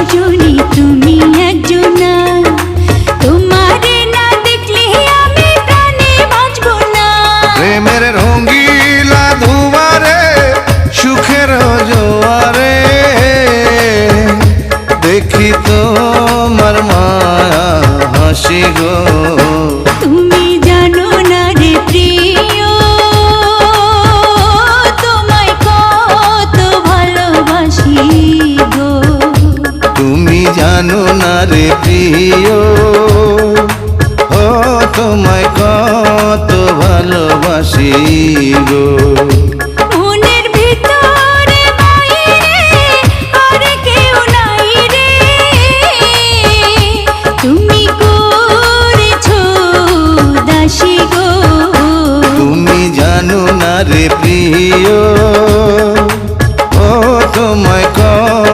সজনী তুমি একজনা, তোমারে না দেখলে আমি প্রাণে বাঁচব না। প্রেমের রঙ্গিলা দুয়ারে সুখের জোয়ারে দেখি তোমার মায়া হাসি গো। তুমি জানো না রে প্রিয়, তোমায় কত ভালোবাসি গো। তুমি জানো না রে প্রিয়, ও তোমায় কত ভালোবাসি গো। মনের ভিতরে বাইরে আর কেউ নাই রে, তুমি করেছো দাসী গো। তুমি জানো না রে প্রিয়,